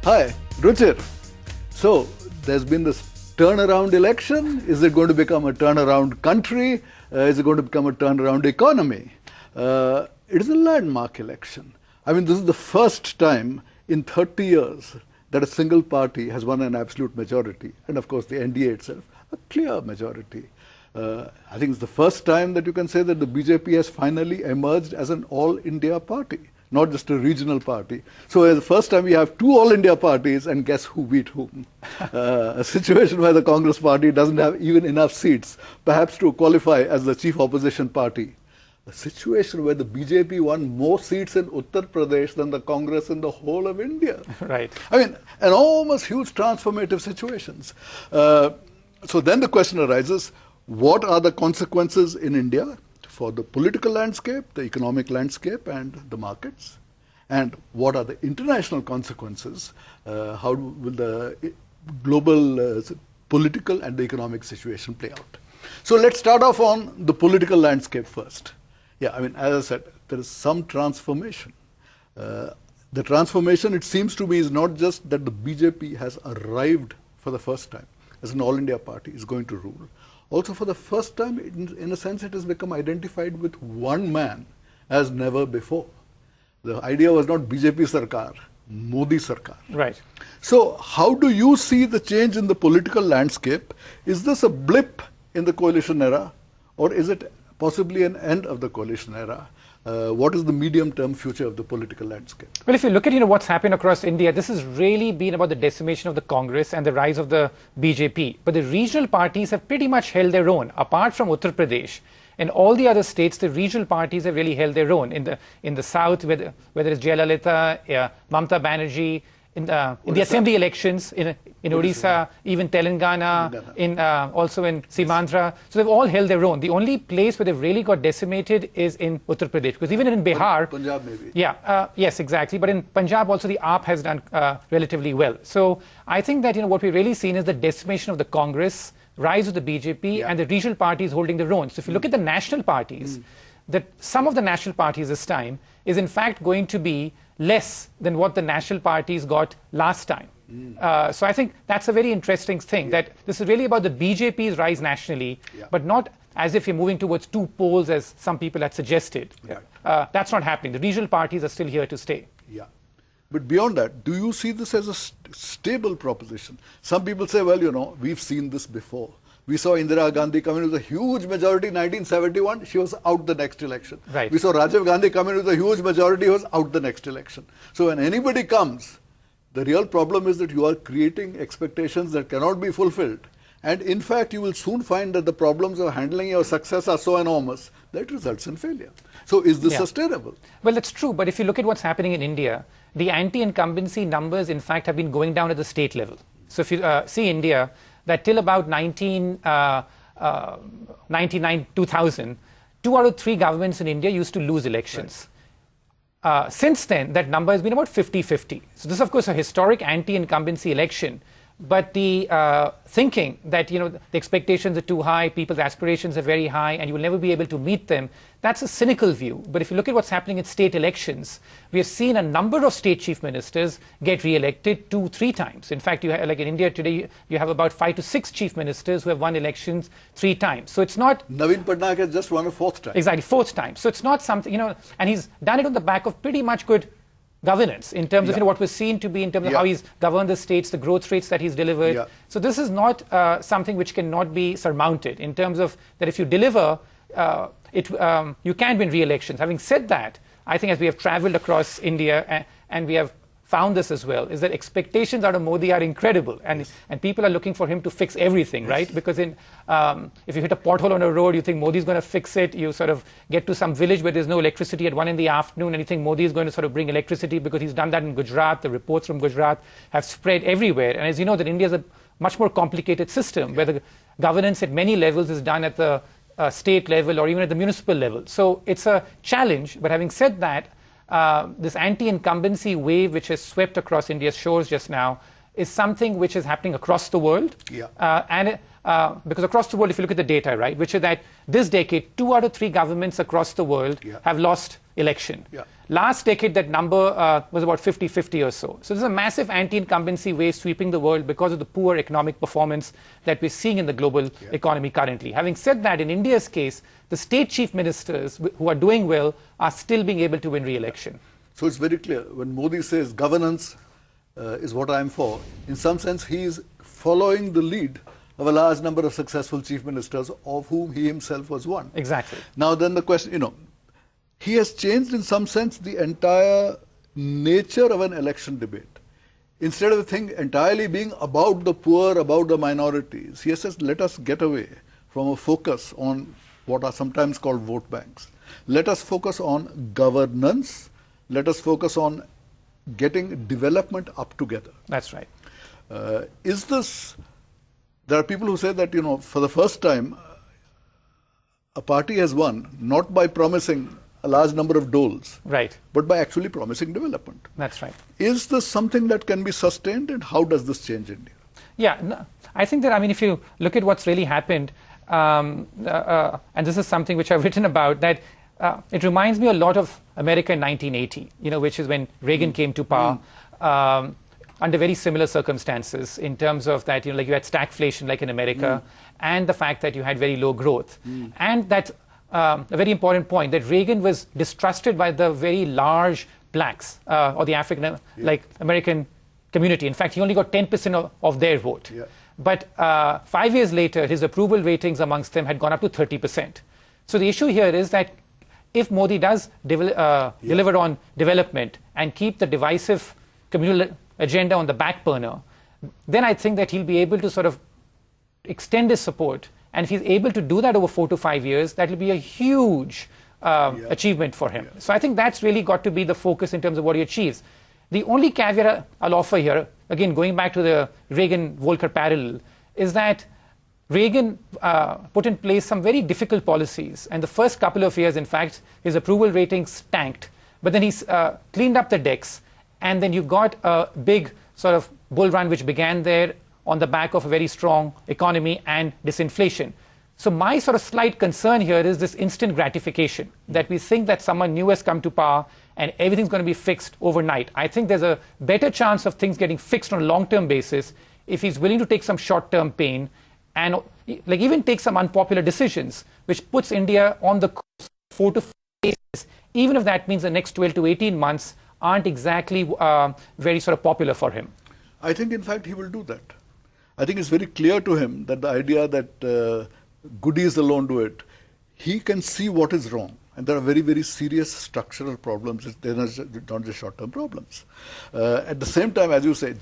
Hi, Ruchir. So, there's been this turnaround election. Is it going to become a turnaround country? Is it going to become a turnaround economy? It is a landmark election. I mean, this is the first time in 30 years that a single party has won an absolute majority. And of course, the NDA itself, a clear majority. I think it's the first time that you can say that the BJP has finally emerged as an all-India party, not just a regional party. So it's the first time we have two all-India parties, and guess who beat whom? A situation where the Congress party doesn't have even enough seats, perhaps to qualify as the chief opposition party. A situation where the BJP won more seats in Uttar Pradesh than the Congress in the whole of India. Right. I mean, enormous, huge transformative situations. So then the question arises, what are the consequences in India for the political landscape, the economic landscape, and the markets? And what are the international consequences? How will the global political and the economic situation play out? So let's start off on the political landscape first. Yeah, I mean, as I said, there is some transformation. The transformation, it seems to me, is not just that the BJP has arrived for the first time as an all-India party, is going to rule. Also, for the first time, in a sense, it has become identified with one man as never before. The idea was not BJP Sarkar, Modi Sarkar. Right. So, how do you see the change in the political landscape? Is this a blip in the coalition era, or is it possibly an end of the coalition era? What is the medium-term future of the political landscape? Well, if you look at what's happened across India, this has really been about the decimation of the Congress and the rise of the BJP. But the regional parties have pretty much held their own. Apart from Uttar Pradesh and all the other states, the regional parties have really held their own. In the south, whether it's Jayalalitha, Mamata Banerjee, in the assembly elections in Odisha, even Telangana, also in Simandra. So they've all held their own. The only place where they've really got decimated is in Uttar Pradesh. Because even in Bihar... Punjab maybe. Yeah, yes, exactly. But in Punjab also the AAP has done relatively well. So I think that what we've really seen is the decimation of the Congress, rise of the BJP, and the regional parties holding their own. So if you look at the national parties, that some of the national parties this time is in fact going to be less than what the national parties got last time. So I think that's a very interesting thing, that this is really about the BJP's rise nationally, but not as if you're moving towards two poles as some people had suggested. That's not happening. The regional parties are still here to stay. Yeah. But beyond that, do you see this as a stable proposition? Some people say, well, we've seen this before. We saw Indira Gandhi come in with a huge majority in 1971. She was out the next election. Right. We saw Rajiv Gandhi come in with a huge majority. He was out the next election. So when anybody comes, the real problem is that you are creating expectations that cannot be fulfilled. And in fact, you will soon find that the problems of handling your success are so enormous that it results in failure. So is this sustainable? Well, that's true. But if you look at what's happening in India, the anti-incumbency numbers, in fact, have been going down at the state level. So if you see India, that till about 1999, 2000, 2 out of 3 governments in India used to lose elections. Right. Since then, that number has been about 50-50. So this is, of course, a historic anti-incumbency election. But the thinking that, the expectations are too high, people's aspirations are very high, and you will never be able to meet them, that's a cynical view. But if you look at what's happening in state elections, we have seen a number of state chief ministers get re-elected 2-3 times. In fact, like in India today, you have about 5 to 6 chief ministers who have won elections 3 times. So it's not... Naveen Patnaik has just won a 4th time. Exactly, 4th time. So it's not something, and he's done it on the back of pretty much good governance in terms of what was seen to be in terms of how he's governed the states, the growth rates that he's delivered. So this is not something which cannot be surmounted in terms of that if you deliver, you can win re-elections. Having said that, I think as we have traveled across India and we have found this as well, is that expectations out of Modi are incredible, and people are looking for him to fix everything, right? Because if you hit a pothole on a road, you think Modi's going to fix it. You sort of get to some village where there's no electricity at 1 in the afternoon, and you think Modi is going to sort of bring electricity because he's done that in Gujarat. The reports from Gujarat have spread everywhere, and as you know, that India is a much more complicated system where the governance at many levels is done at the state level or even at the municipal level. So it's a challenge. But having said that, this anti-incumbency wave which has swept across India's shores just now is something which is happening across the world. And because across the world, if you look at the data, right, which is that this decade, 2 out of 3 governments across the world have lost election. Last decade, that number was about 50-50 or so. So there's a massive anti-incumbency wave sweeping the world because of the poor economic performance that we're seeing in the global economy currently. Having said that, in India's case, the state chief ministers who are doing well are still being able to win re-election. So it's very clear, when Modi says governance is what I'm for, in some sense he is following the lead of a large number of successful chief ministers, of whom he himself was one. Exactly. Now then the question, he has changed in some sense the entire nature of an election debate. Instead of the thing entirely being about the poor, about the minorities, he has said, let us get away from a focus on what are sometimes called vote banks. Let us focus on governance. Let us focus on getting development up together. That's right. There are people who say that, for the first time, a party has won, not by promising a large number of doles, right, but by actually promising development. That's right. Is this something that can be sustained, and how does this change India? Yeah, no, I think that, if you look at what's really happened, and this is something which I've written about, that it reminds me a lot of America in 1980, which is when Reagan came to power, under very similar circumstances in terms of that, like you had stagflation like in America, and the fact that you had very low growth. And that a very important point, that Reagan was distrusted by the very large blacks or the African, like American community. In fact, he only got 10% of their vote. But 5 years later, his approval ratings amongst them had gone up to 30%. So the issue here is that if Modi does deliver on development and keep the divisive communal agenda on the back burner, then I think that he'll be able to sort of extend his support. And if he's able to do that over 4 to 5 years, that will be a huge achievement for him. So I think that's really got to be the focus in terms of what he achieves. The only caveat I'll offer here, again, going back to the Reagan-Volcker parallel, is that Reagan put in place some very difficult policies. And the first couple of years, in fact, his approval ratings tanked. But then he's cleaned up the decks. And then you got a big sort of bull run which began there on the back of a very strong economy and disinflation. So my sort of slight concern here is this instant gratification, that we think that someone new has come to power and everything's going to be fixed overnight. I think there's a better chance of things getting fixed on a long-term basis if he's willing to take some short-term pain and like even take some unpopular decisions, which puts India on the course 4 to 5 years, even if that means the next 12 to 18 months aren't exactly very sort of popular for him. I think, in fact, he will do that. I think it's very clear to him that the idea that goodies alone do it, he can see what is wrong. And there are very, very serious structural problems. They're not just short-term problems. At the same time, as you say,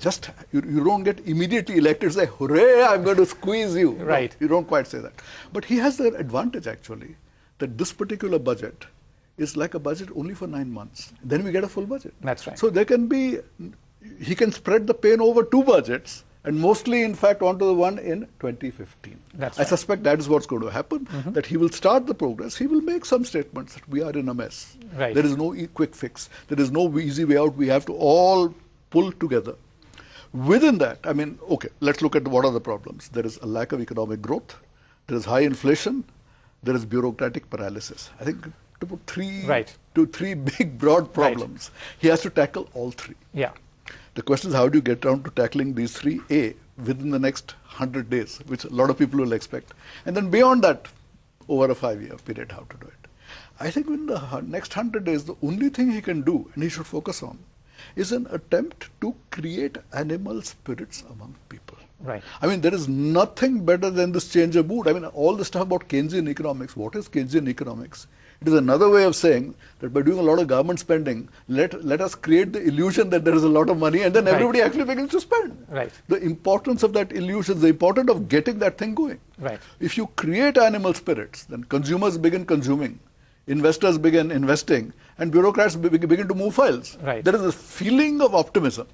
you don't get immediately elected, say, hooray, I'm going to squeeze you. Right. No, you don't quite say that. But he has the advantage, actually, that this particular budget is like a budget only for 9 months. Then we get a full budget. That's right. So he can spread the pain over 2 budgets, and mostly, in fact, onto the one in 2015. That's I right. suspect that is what's going to happen, that he will start the progress. He will make some statements that we are in a mess. Right. There is no quick fix. There is no easy way out. We have to all pull together. Within that, okay, let's look at what are the problems. There is a lack of economic growth. There is high inflation. There is bureaucratic paralysis. I think to put three big, broad problems, he has to tackle all 3. Yeah. The question is, how do you get around to tackling these 3 within the next 100 days, which a lot of people will expect. And then beyond that, over a 5-year period, how to do it. I think in the next 100 days, the only thing he can do, and he should focus on, is an attempt to create animal spirits among people. Right. There is nothing better than this change of mood. All the stuff about Keynesian economics, what is Keynesian economics? It is another way of saying that by doing a lot of government spending, let us create the illusion that there is a lot of money, and then everybody actually begins to spend. Right. The importance of that illusion, the importance of getting that thing going. Right. If you create animal spirits, then consumers begin consuming, investors begin investing, and bureaucrats begin to move files. Right. There is a feeling of optimism.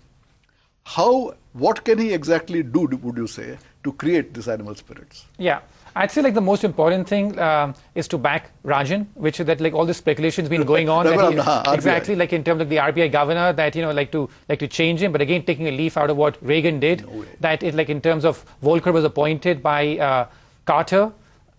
what can he exactly do, would you say, to create these animal spirits? Yeah. I'd say like the most important thing is to back Rajan, which is that like all this speculation's been going on. Exactly, like in terms of the RBI governor, that like to change him, but again taking a leaf out of what Reagan did. No way. That it like in terms of Volcker was appointed by Carter.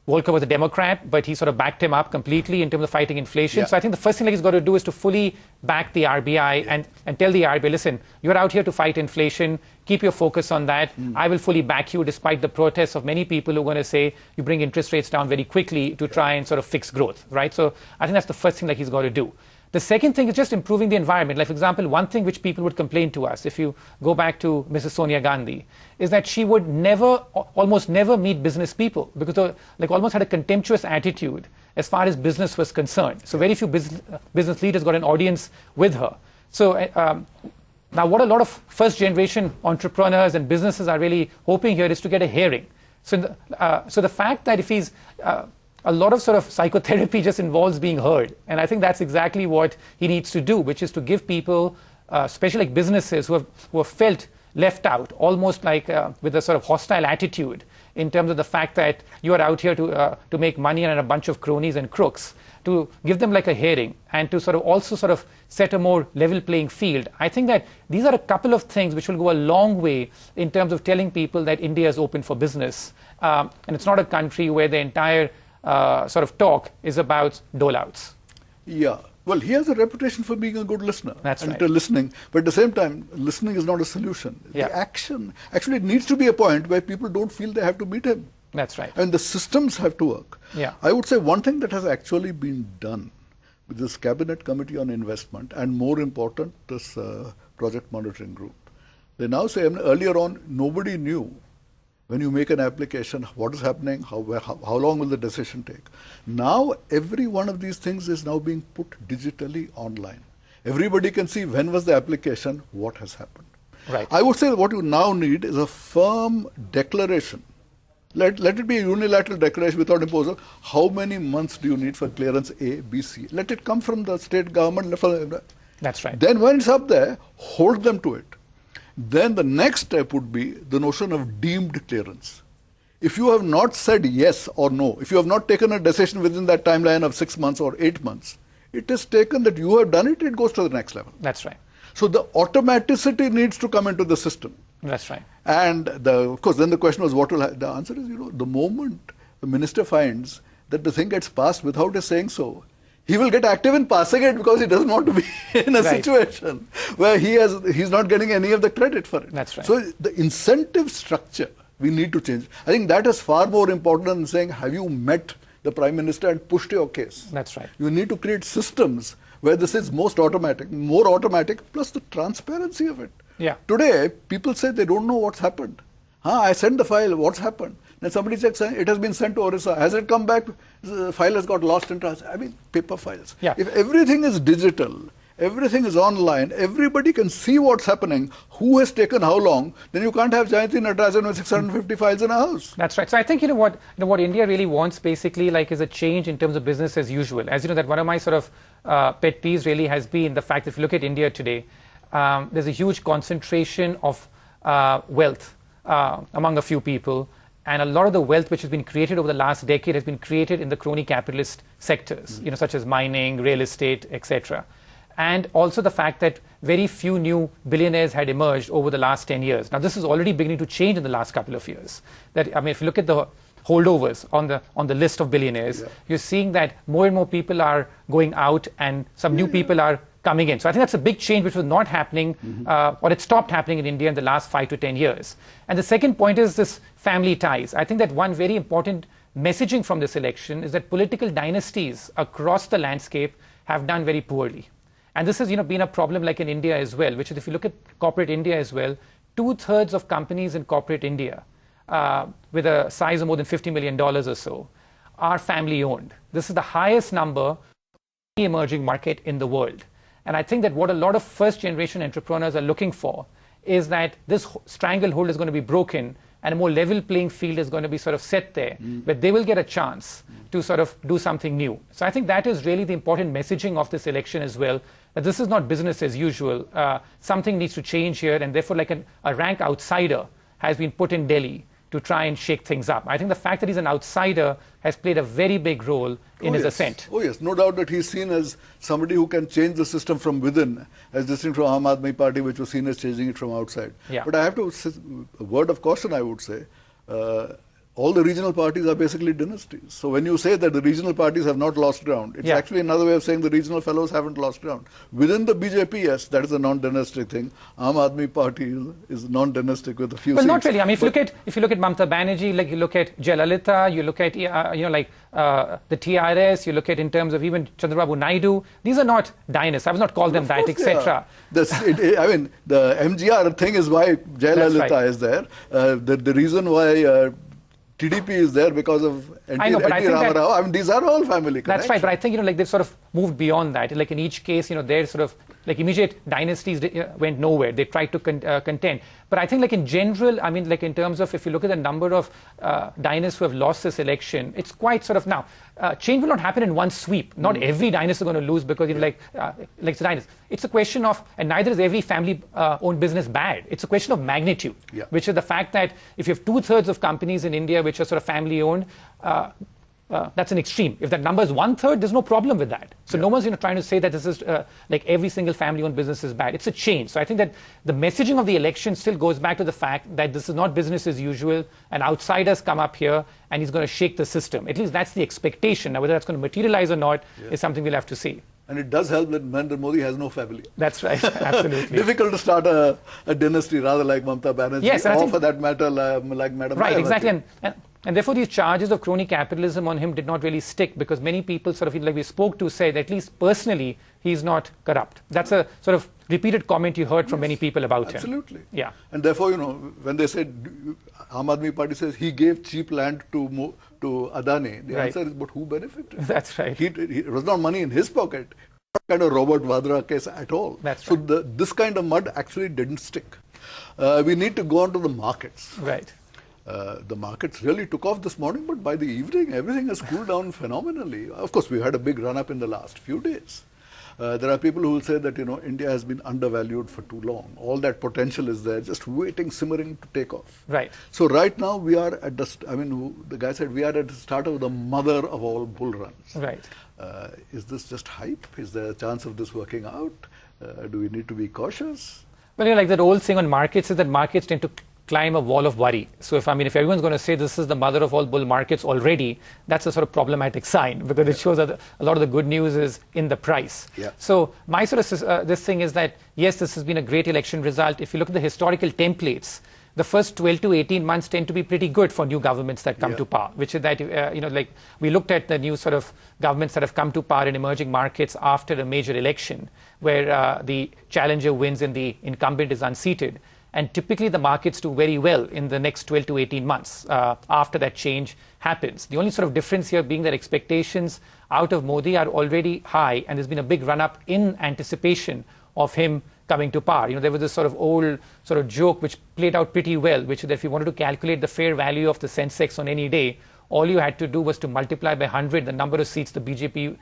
Volcker was a Democrat, but he sort of backed him up completely in terms of fighting inflation. Yeah. So I think the first thing that he's got to do is to fully back the RBI and tell the RBI, listen, you're out here to fight inflation. Keep your focus on that. I will fully back you despite the protests of many people who are going to say you bring interest rates down very quickly to try and sort of fix growth, right? So I think that's the first thing that he's got to do. The second thing is just improving the environment. Like, for example, one thing which people would complain to us, if you go back to Mrs. Sonia Gandhi, is that she would almost never meet business people because like almost had a contemptuous attitude as far as business was concerned. So very few business leaders got an audience with her. So now what a lot of first generation entrepreneurs and businesses are really hoping here is to get a hearing. So the fact that if he's a lot of sort of psychotherapy just involves being heard. And I think that's exactly what he needs to do, which is to give people, especially like businesses who have felt left out, almost like with a sort of hostile attitude in terms of the fact that you are out here to make money and a bunch of cronies and crooks, to give them like a hearing and to sort of also sort of set a more level playing field. I think that these are a couple of things which will go a long way in terms of telling people that India is open for business. And it's not a country where the entire sort of talk is about dole-outs. Yeah. Well, he has a reputation for being a good listener. That's right. Listening. But at the same time, listening is not a solution. Yeah. The action, actually it needs to be a point where people don't feel they have to meet him. That's right. And the systems have to work. Yeah. I would say one thing that has actually been done with this Cabinet Committee on Investment, and more important, this Project Monitoring Group. They now say, earlier on, nobody knew when you make an application, what is happening, how long will the decision take. Now, every one of these things is now being put digitally online. Everybody can see when was the application, what has happened. Right. I would say what you now need is a firm declaration. Let it be a unilateral declaration without imposal. How many months do you need for clearance A, B, C? Let it come from the state government. That's right. Then when it's up there, hold them to it. Then the next step would be the notion of deemed clearance. If you have not said yes or no, if you have not taken a decision within that timeline of 6 months or 8 months, it is taken that you have done it, it goes to the next level. That's right. So the automaticity needs to come into the system. That's right. And of course, then the question was, what will happen? The answer is, the moment the minister finds that the thing gets passed without his saying so, he will get active in passing it because he doesn't want to be in a situation where he's not getting any of the credit for it. That's right. So the incentive structure we need to change. I think that is far more important than saying, have you met the Prime Minister and pushed your case? That's right. You need to create systems where this is more automatic, plus the transparency of it. Yeah. Today, people say they don't know what's happened. I sent the file, what's happened? Then somebody checks, it has been sent to Orissa. Has it come back? The file has got lost in transit. I mean, paper files. Yeah. If everything is digital, everything is online, everybody can see what's happening, who has taken how long, then you can't have Jayanti Natarajan with 650 files in a house. That's right. So I think, what India really wants basically like is a change in terms of business as usual. As you know, that one of my sort of pet peeves really has been the fact that if you look at India today, there's a huge concentration of wealth among a few people. And a lot of the wealth which has been created over the last decade has been created in the crony capitalist sectors, such as mining, real estate, etc. And also the fact that very few new billionaires had emerged over the last 10 years. Now, this is already beginning to change in the last couple of years. If you look at the holdovers on the list of billionaires, you're seeing that more and more people are going out and some new people are coming in. So I think that's a big change which was not happening or it stopped happening in India in the last 5 to 10 years. And the second point is this family ties. I think that one very important messaging from this election is that political dynasties across the landscape have done very poorly. And this has been a problem like in India as well, which is if you look at corporate India as well, 2/3 of companies in corporate India with a size of more than $50 million or so are family owned. This is the highest number in any emerging market in the world. And I think that what a lot of first generation entrepreneurs are looking for is that this stranglehold is going to be broken and a more level playing field is going to be sort of set there, where they will get a chance to sort of do something new. So I think that is really the important messaging of this election as well, that this is not business as usual. Something needs to change here, and therefore like a rank outsider has been put in Delhi to try and shake things up. I think the fact that he's an outsider has played a very big role in his ascent. Oh yes, no doubt that he's seen as somebody who can change the system from within, as distinct from Aam Aadmi Party, which was seen as changing it from outside. Yeah. But I have to say, a word of caution, I would say, all the regional parties are basically dynasties. So when you say that the regional parties have not lost ground, it's actually another way of saying the regional fellows haven't lost ground. Within the BJP, yes, that is a non-dynastic thing. Aam Aadmi Party is non-dynastic with a few seats. Well, not really. I mean, if you look at Mamata Banerjee, like you look at Jayalalitha, you look at the TRS, you look at in terms of even Chandrababu Naidu, these are not dynasts. I will not call them that, etc. I mean, the MGR thing is why Jayalalitha is there. The reason why TDP is there because of NT Rama Rao. I mean, these are all family connections. That's right, but I think, like they've sort of moved beyond that. Like in each case, they're sort of, like immediate dynasties went nowhere. They tried to contend. But I think like in general, I mean, like in terms of, if you look at the number of dynasts who have lost this election, it's quite sort of now, change will not happen in one sweep. Not every dynast is going to lose because, like it's a dynast. It's a question of, and neither is every family-owned business bad. It's a question of magnitude, which is the fact that if you have 2/3 of companies in India which are sort of family-owned, that's an extreme. If that number is 1/3, there's no problem with that. So no one's trying to say that this is like every single family-owned business is bad. It's a change. So I think that the messaging of the election still goes back to the fact that this is not business as usual, and outsiders come up here and he's going to shake the system. At least that's the expectation. Now whether that's going to materialize or not is something we'll have to see. And it does help that Narendra Modi has no family. That's right, absolutely. Difficult to start a dynasty rather like Mamata Banerjee, yes, or for that matter like Madam Right, Mayawati. exactly. And therefore these charges of crony capitalism on him did not really stick, because many people sort of, like we spoke to, said at least personally he's not corrupt. That's a sort of repeated comment you heard from many people about him. Absolutely. Yeah. And therefore, when they said, Aam Aadmi Party says he gave cheap land to Adani, the answer is, but who benefited? That's right. It was not money in his pocket. Not kind of Robert Vadra case at all. That's so right. This kind of mud actually didn't stick. We need to go on to the markets. Right. The markets really took off this morning, but by the evening, everything has cooled down phenomenally. Of course, we had a big run-up in the last few days. There are people who will say that, India has been undervalued for too long. All that potential is there, just waiting, simmering to take off. Right. So right now, we are at the guy said, we are at the start of the mother of all bull runs. Right. Is this just hype? Is there a chance of this working out? Do we need to be cautious? Well, like that old saying on markets is that markets tend to climb a wall of worry. So if everyone's going to say this is the mother of all bull markets already, that's a sort of problematic sign, because it shows that a lot of the good news is in the price. Yeah. So my sort of this thing is that, yes, this has been a great election result. If you look at the historical templates, the first 12 to 18 months tend to be pretty good for new governments that come to power, which is that, like we looked at the new sort of governments that have come to power in emerging markets after a major election, where the challenger wins and the incumbent is unseated. And typically the markets do very well in the next 12 to 18 months after that change happens. The only sort of difference here being that expectations out of Modi are already high, and there's been a big run-up in anticipation of him coming to power. There was this sort of old sort of joke which played out pretty well, which is that if you wanted to calculate the fair value of the Sensex on any day, all you had to do was to multiply by 100 the number of seats the BJP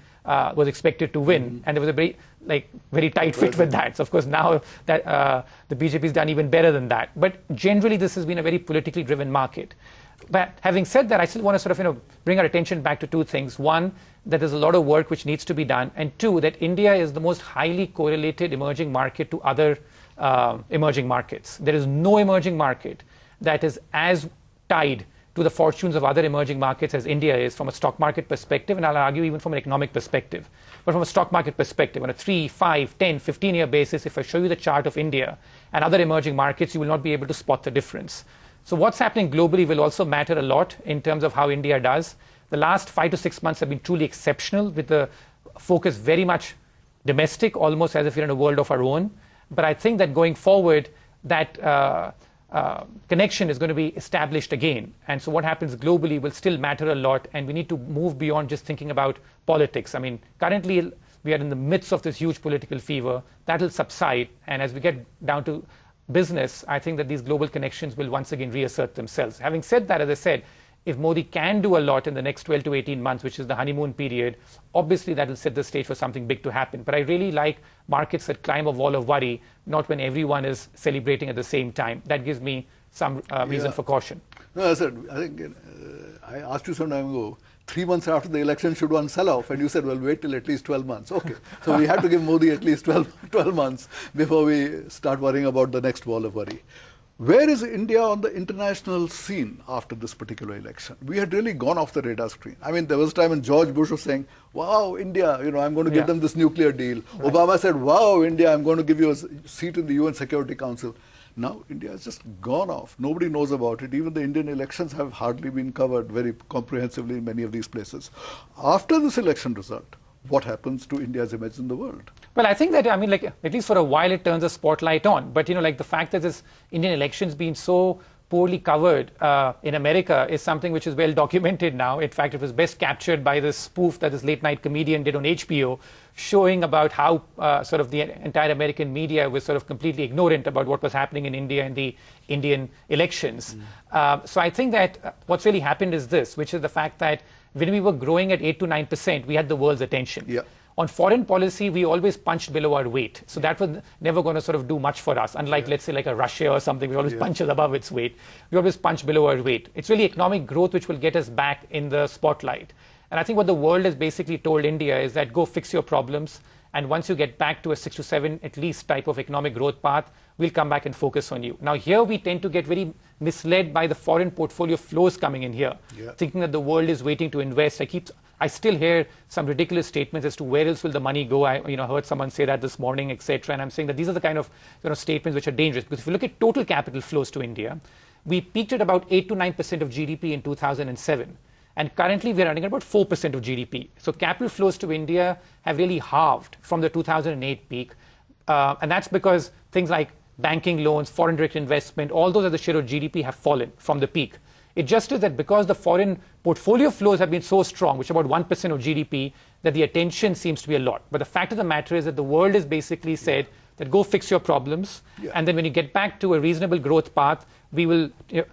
was expected to win, and there was a very tight fit with that. So of course now that the BJP has done even better than that. But generally this has been a very politically driven market. But having said that, I still want to sort of bring our attention back to two things. One, that there's a lot of work which needs to be done, and two, that India is the most highly correlated emerging market to other emerging markets. There is no emerging market that is as tied to the fortunes of other emerging markets as India is from a stock market perspective, and I'll argue even from an economic perspective. But from a stock market perspective, on a 3, 5, 10, 15-year basis, if I show you the chart of India and other emerging markets, you will not be able to spot the difference. So what's happening globally will also matter a lot in terms of how India does. The last 5 to 6 months have been truly exceptional, with the focus very much domestic, almost as if we're in a world of our own. But I think that going forward, that connection is going to be established again. And so what happens globally will still matter a lot, and we need to move beyond just thinking about politics. I mean, currently we are in the midst of this huge political fever. That will subside, and as we get down to business, I think that these global connections will once again reassert themselves. Having said that, as I said, if Modi can do a lot in the next 12 to 18 months, which is the honeymoon period, obviously that will set the stage for something big to happen. But I really like markets that climb a wall of worry, not when everyone is celebrating at the same time. That gives me some reason for caution. No, I think I asked you some time ago, 3 months after the election, should one sell off? And you said, well, wait till at least 12 months. Okay. So we had to give Modi at least 12 months before we start worrying about the next wall of worry. Where is India on the international scene after this particular election? We had really gone off the radar screen. I mean, there was a time when George Bush was saying, wow, India, I'm going to give them this nuclear deal. Right. Obama said, wow, India, I'm going to give you a seat in the UN Security Council. Now, India has just gone off. Nobody knows about it. Even the Indian elections have hardly been covered very comprehensively in many of these places. After this election result, what happens to India's image in the world? Well, I think that, at least for a while, it turns a spotlight on. But, the fact that this Indian election's been so poorly covered in America is something which is well documented now. In fact, it was best captured by this spoof that this late-night comedian did on HBO, showing about how sort of the entire American media was sort of completely ignorant about what was happening in India and the Indian elections. So I think that what's really happened is this, which is the fact that when we were growing at 8 to 9%, we had the world's attention. Yeah. On foreign policy, we always punched below our weight. So that was never going to sort of do much for us. Unlike, let's say, like a Russia or something, we always punch it above its weight. We always punch below our weight. It's really economic growth which will get us back in the spotlight. And I think what the world has basically told India is that go fix your problems. And once you get back to a 6 to 7 at least type of economic growth path, we'll come back and focus on you. Now here we tend to get very misled by the foreign portfolio flows coming in here, thinking that the world is waiting to invest. I still hear some ridiculous statements as to where else will the money go. I heard someone say that this morning, etc. And I'm saying that these are the kind of statements which are dangerous. Because if you look at total capital flows to India, we peaked at about 8 to 9% of GDP in 2007. And currently we're running at about 4% of GDP. So capital flows to India have really halved from the 2008 peak. And that's because things like banking loans, foreign direct investment, all those as the share of GDP have fallen from the peak. It just is that because the foreign portfolio flows have been so strong, which is about 1% of GDP, that the attention seems to be a lot. But the fact of the matter is that the world has basically said that go fix your problems. And then when you get back to a reasonable growth path, we will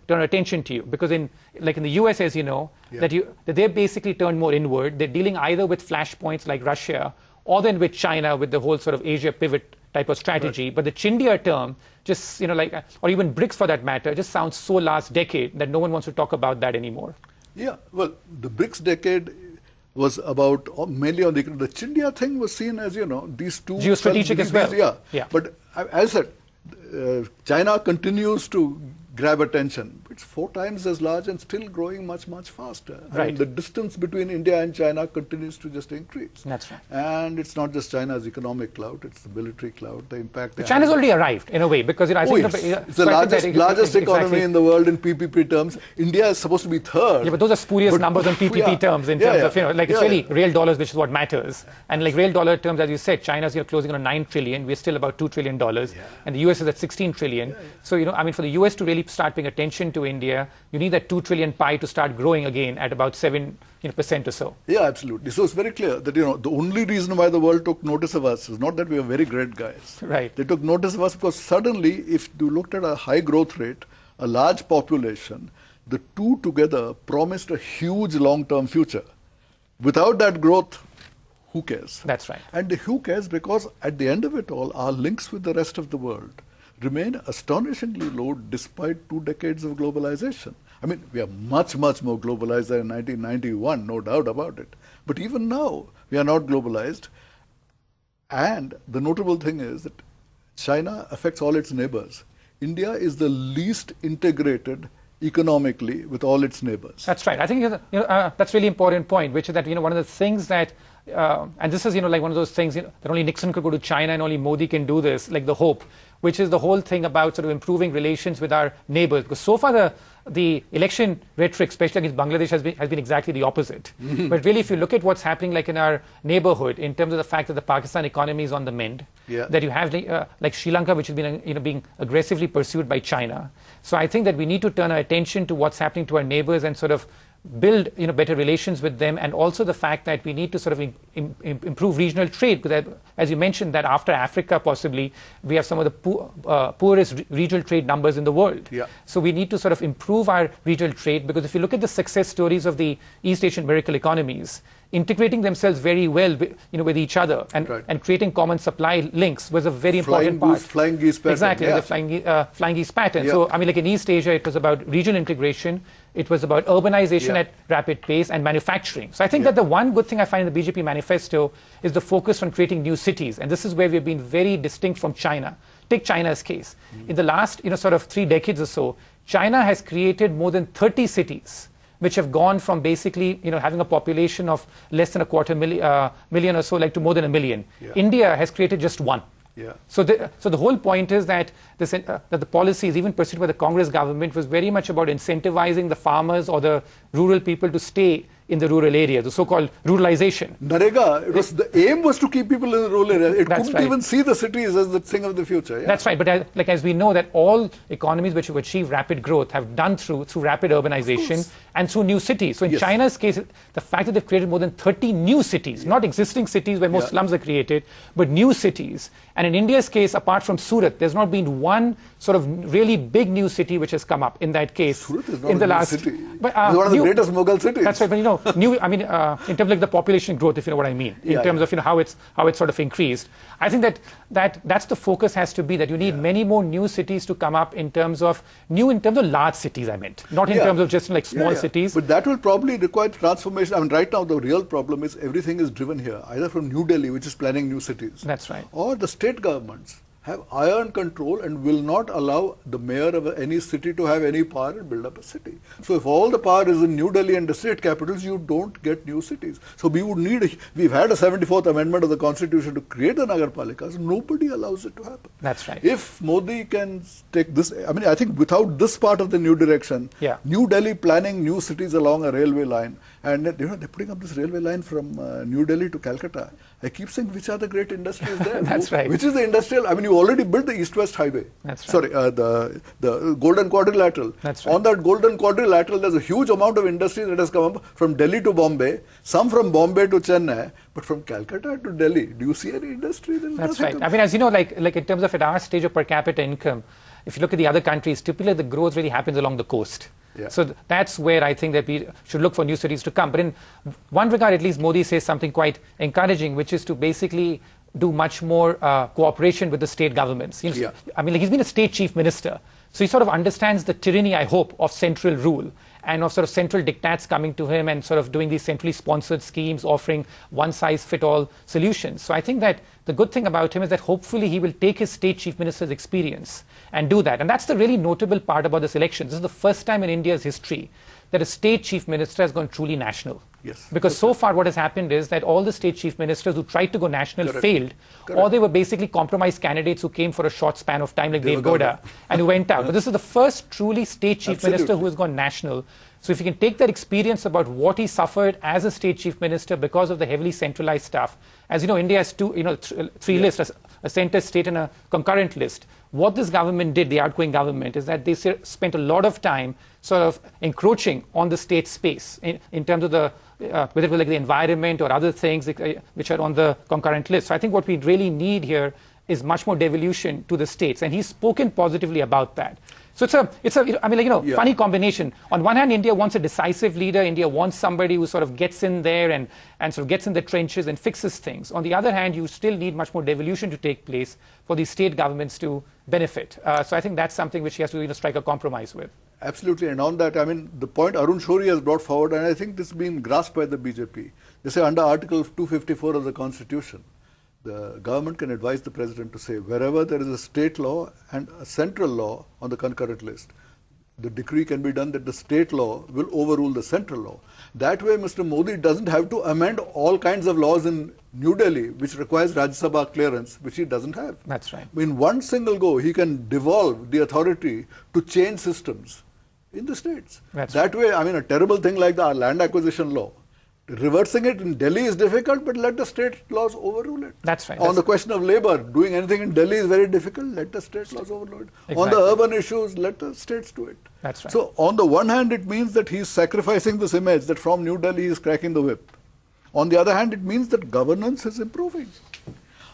turn attention to you. Because in the US, as you know, that they've basically turned more inward. They're dealing either with flashpoints like Russia or then with China with the whole sort of Asia pivot type of strategy. Right. But the Chindia term just, or even BRICS for that matter, just sounds so last decade that no one wants to talk about that anymore. Yeah, well, the BRICS decade was about mainly on the Chindia thing was seen as, these two... Geostrategic as well. Yeah. But as I said, China continues to grab attention. It's 4 times as large and still growing much, much faster. Right. And the distance between India and China continues to just increase. That's right. And it's not just China's economic clout, it's the military clout, the impact... But China's already arrived, in a way, because I think... It's the largest economy in the world in PPP terms. India is supposed to be third. Yeah, but those are spurious numbers on PPP terms, in terms of, it's really real dollars, which is what matters. And real dollar terms, as you said, China's closing on $9 trillion, we're still about $2 trillion, and the US is at $16 trillion. So, for the US to really start paying attention to India, you need that 2 trillion pie to start growing again at about 7% or so. Yeah, absolutely. So it's very clear that the only reason why the world took notice of us is not that we are very great guys. Right. They took notice of us because suddenly, if you looked at a high growth rate, a large population, the two together promised a huge long-term future. Without that growth, who cares? That's right. And who cares, because at the end of it all, our links with the rest of the world remain astonishingly low despite 2 decades of globalization. I mean, we are much, much more globalized than in 1991, no doubt about it. But even now, we are not globalized. And the notable thing is that China affects all its neighbors. India is the least integrated economically with all its neighbors. That's right. I think that's a really important point, which is that one of the things that, and this is like one of those things that only Nixon could go to China and only Modi can do this, like the hope, which is the whole thing about sort of improving relations with our neighbors. Because so far the election rhetoric, especially against Bangladesh, has been exactly the opposite. But really, if you look at what's happening in our neighborhood, in terms of the fact that the Pakistan economy is on the mend, that you have like Sri Lanka, which has been being aggressively pursued by China. So I think that we need to turn our attention to what's happening to our neighbors and sort of build better relations with them, and also the fact that we need to sort of improve regional trade, because as you mentioned that after Africa possibly we have some of the poorest regional trade numbers in the world. Yeah. So we need to sort of improve our regional trade, because if you look at the success stories of the East Asian miracle economies, integrating themselves very well with each other and creating common supply links was a very important part. Flying geese pattern. Exactly, yeah. The flying geese pattern. Yeah. So I mean, like in East Asia, it was about regional integration, it was about urbanization at rapid pace, and manufacturing. So I think that the one good thing I find in the BJP manifesto is the focus on creating new cities, and this is where we've been very distinct from China. Take China's case. In the last sort of 3 decades or so, China has created more than 30 cities which have gone from basically having a population of less than a quarter million or so, like, to more than 1 million. Yeah. India has created just 1. Yeah. So the whole point is that that the policies even pursued by the Congress government was very much about incentivizing the farmers or the rural people to stay in the rural area, the so-called ruralization. Narega, the aim was to keep people in the rural area. It That's couldn't right. even see the cities as the thing of the future. Yeah? That's right, but as we know that all economies which have achieved rapid growth have done through rapid urbanization and through new cities. So in China's case, the fact that they've created more than 30 new cities, not existing cities where most slums are created, but new cities. And in India's case, apart from Surat, there's not been one sort of really big new city which has come up in that case. Surat is not in the a new last city. But, it's one of the greatest Mughal cities. That's right, but new. I mean, in terms of like the population growth, if you know what I mean, in terms of how it's sort of increased. I think that's the focus has to be that you need many more new cities to come up in terms of large cities. I meant not in terms of just like small cities. But that will probably require transformation. I mean, right now the real problem is everything is driven here, either from New Delhi, which is planning new cities. That's right. Or the state governments have iron control and will not allow the mayor of any city to have any power and build up a city. So if all the power is in New Delhi and the state capitals, you don't get new cities. So we would need, we've had a 74th amendment of the constitution to create the Nagarpalikas. Nobody allows it to happen. That's right. If Modi can take this, I mean, I think without this part of the new direction, New Delhi planning new cities along a railway line, and they're putting up this railway line from New Delhi to Calcutta. I keep saying, which are the great industries there? That's right. Which is the industrial, I mean, you already built the East-West Highway. That's right. Sorry, the Golden Quadrilateral. That's right. On that Golden Quadrilateral, there's a huge amount of industry that has come up from Delhi to Bombay, some from Bombay to Chennai, but from Calcutta to Delhi, do you see any industry? That's right. I mean, as you know, like in terms of at our stage of per capita income, if you look at the other countries, typically the growth really happens along the coast. Yeah. So that's where I think that we should look for new cities to come. But in one regard, at least Modi says something quite encouraging, which is to basically do much more cooperation with the state governments. I mean, like, he's been a state chief minister, so he sort of understands the tyranny, I hope, of central rule and of sort of central diktats coming to him and sort of doing these centrally sponsored schemes, offering one-size-fit-all solutions. So I think that the good thing about him is that hopefully he will take his state chief minister's experience and do that. And that's the really notable part about this election. This is the first time in India's history that a state chief minister has gone truly national. Yes. Because so far what has happened is that all the state chief ministers who tried to go national failed, or they were basically compromised candidates who came for a short span of time, like Dev Gowda, and who went out. But this is the first truly state chief minister who has gone national. So if you can take that experience about what he suffered as a state chief minister because of the heavily centralized stuff, as you know, India has three lists, a center, state, and a concurrent list. What this government did, the outgoing government, is that they spent a lot of time sort of encroaching on the state space in terms of the whether it was like the environment or other things which are on the concurrent list. So I think what we really need here is much more devolution to the states, and he's spoken positively about that. So it's a I mean, like, funny combination. On one hand, India wants a decisive leader. India wants somebody who sort of gets in there and sort of gets in the trenches and fixes things. On the other hand, you still need much more devolution to take place for these state governments to benefit. So I think that's something which he has to strike a compromise with. Absolutely, and on that, I mean, the point Arun Shourie has brought forward, and I think this has been grasped by the BJP. They say under Article 254 of the Constitution, the government can advise the president to say wherever there is a state law and a central law on the concurrent list, the decree can be done that the state law will overrule the central law. That way, Mr. Modi doesn't have to amend all kinds of laws in New Delhi, which requires Rajya Sabha clearance, which he doesn't have. That's right. In one single go, he can devolve the authority to change systems in the states. That way, I mean, a terrible thing like the land acquisition law, reversing it in Delhi is difficult, but let the state laws overrule it. That's right. On the question of labor, doing anything in Delhi is very difficult. Let the state laws overrule it. Exactly. On the urban issues, let the states do it. That's right. So on the one hand, it means that he's sacrificing this image that from New Delhi he's cracking the whip. On the other hand, it means that governance is improving.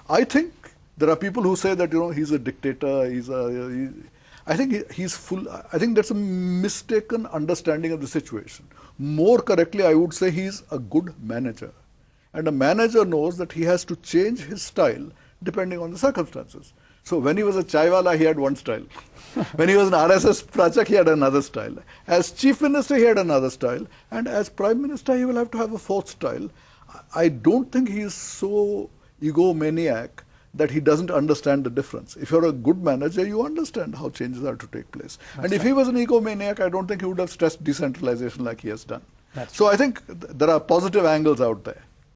I think there are people who say that, you know, he's a dictator, I think he's full. I think that's a mistaken understanding of the situation. More correctly, I would say he's a good manager. And a manager knows that he has to change his style depending on the circumstances. So when he was a chaiwala, he had one style. When he was an RSS Prachak, he had another style. As chief minister, he had another style. And as prime minister, he will have to have a fourth style. I don't think he is so egomaniac that he doesn't understand the difference. If you're a good manager, you understand how changes are to take place. And if he was an egomaniac, I don't think he would have stressed decentralization like he has done. So I think there are positive angles out there.